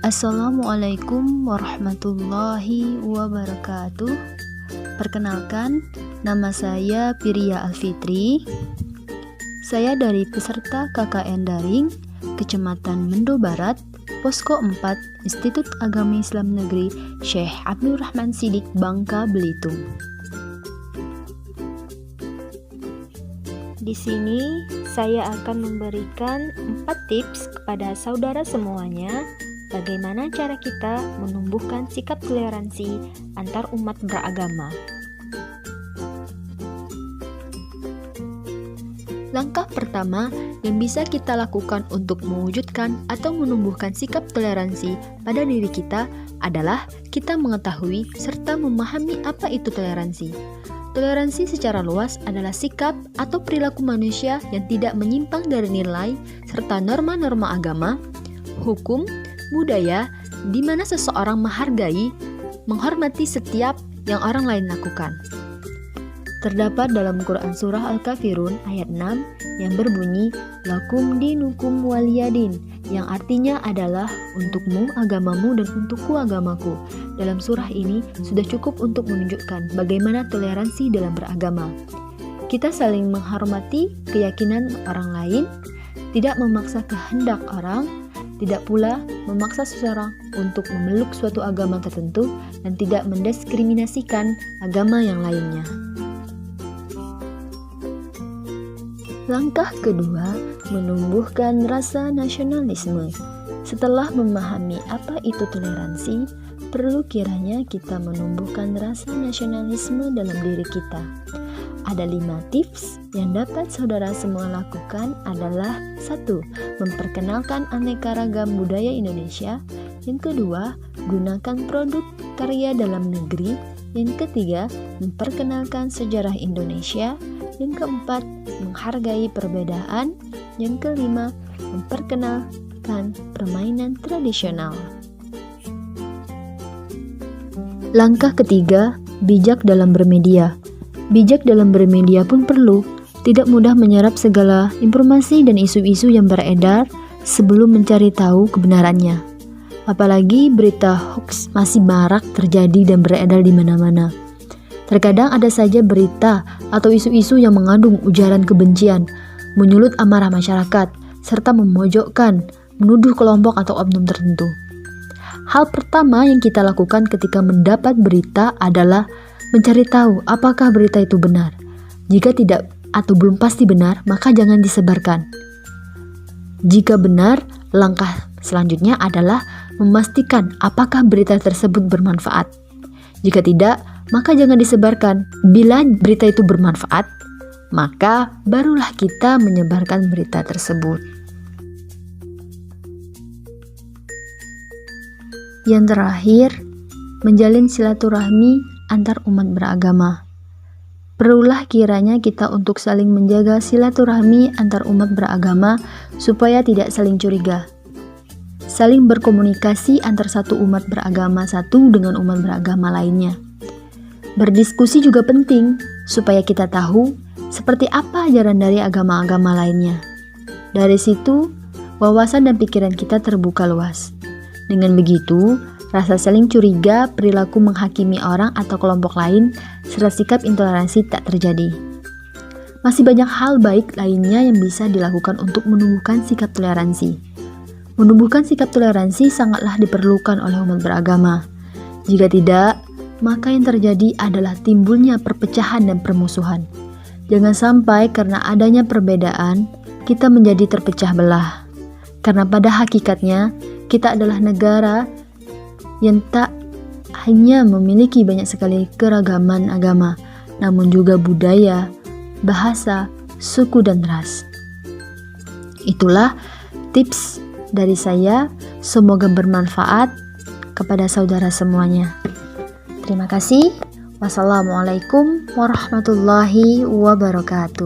Assalamualaikum warahmatullahi wabarakatuh. Perkenalkan, nama saya Piria Alfitri. Saya dari peserta KKN Daring, Kecamatan Mendo Barat, Posko 4, Institut Agama Islam Negeri Syekh Abdul Rahman Sidik, Bangka Belitung. Di sini saya akan memberikan 4 tips kepada saudara semuanya bagaimana cara kita menumbuhkan sikap toleransi antar umat beragama. Langkah pertama yang bisa kita lakukan untuk mewujudkan atau menumbuhkan sikap toleransi pada diri kita adalah kita mengetahui serta memahami apa itu toleransi. Toleransi secara luas adalah sikap atau perilaku manusia yang tidak menyimpang dari nilai serta norma-norma agama, hukum, budaya, di mana seseorang menghargai, menghormati setiap yang orang lain lakukan. Terdapat dalam Quran Surah Al-Kafirun ayat 6 yang berbunyi Lakum dinukum waliyadin, yang artinya adalah untukmu agamamu dan untukku agamaku. Dalam surah ini sudah cukup untuk menunjukkan bagaimana toleransi dalam beragama. Kita saling menghormati keyakinan orang lain, tidak memaksa kehendak orang, tidak pula memaksa seseorang untuk memeluk suatu agama tertentu, dan tidak mendiskriminasikan agama yang lainnya. Langkah kedua, menumbuhkan rasa nasionalisme. Setelah memahami apa itu toleransi, perlu kiranya kita menumbuhkan rasa nasionalisme dalam diri kita. Ada 5 tips yang dapat saudara semua lakukan adalah 1. Memperkenalkan aneka ragam budaya Indonesia. Yang kedua, gunakan produk karya dalam negeri. Yang ketiga, memperkenalkan sejarah Indonesia. Yang keempat, menghargai perbedaan. Yang kelima, memperkenalkan permainan tradisional. Langkah ketiga, bijak dalam bermedia. Bijak dalam bermedia pun perlu, tidak mudah menyerap segala informasi dan isu-isu yang beredar sebelum mencari tahu kebenarannya. Apalagi berita hoax masih marak terjadi dan beredar di mana-mana. Terkadang ada saja berita atau isu-isu yang mengandung ujaran kebencian, menyulut amarah masyarakat, serta memojokkan, menuduh kelompok atau oknum tertentu. Hal pertama yang kita lakukan ketika mendapat berita adalah mencari tahu apakah berita itu benar. Jika tidak atau belum pasti benar, maka jangan disebarkan. Jika benar, langkah selanjutnya adalah memastikan apakah berita tersebut bermanfaat. Jika tidak, maka jangan disebarkan. Bila berita itu bermanfaat, maka barulah kita menyebarkan berita tersebut. Yang terakhir, menjalin silaturahmi antar umat beragama. Perlulah kiranya kita untuk saling menjaga silaturahmi antar umat beragama supaya tidak saling curiga. Saling berkomunikasi antar satu umat beragama satu dengan umat beragama lainnya. Berdiskusi juga penting supaya kita tahu seperti apa ajaran dari agama-agama lainnya. Dari situ, wawasan dan pikiran kita terbuka luas. Dengan begitu, rasa saling curiga, perilaku menghakimi orang atau kelompok lain, serta sikap intoleransi tak terjadi. Masih banyak hal baik lainnya yang bisa dilakukan untuk menumbuhkan sikap toleransi. Menumbuhkan sikap toleransi sangatlah diperlukan oleh umat beragama. Jika tidak, maka yang terjadi adalah timbulnya perpecahan dan permusuhan. Jangan sampai karena adanya perbedaan, kita menjadi terpecah belah. Karena pada hakikatnya, kita adalah negara yang tak hanya memiliki banyak sekali keragaman agama, namun juga budaya, bahasa, suku, dan ras. Itulah tips dari saya, semoga bermanfaat kepada saudara semuanya. Terima kasih. Wassalamualaikum warahmatullahi wabarakatuh.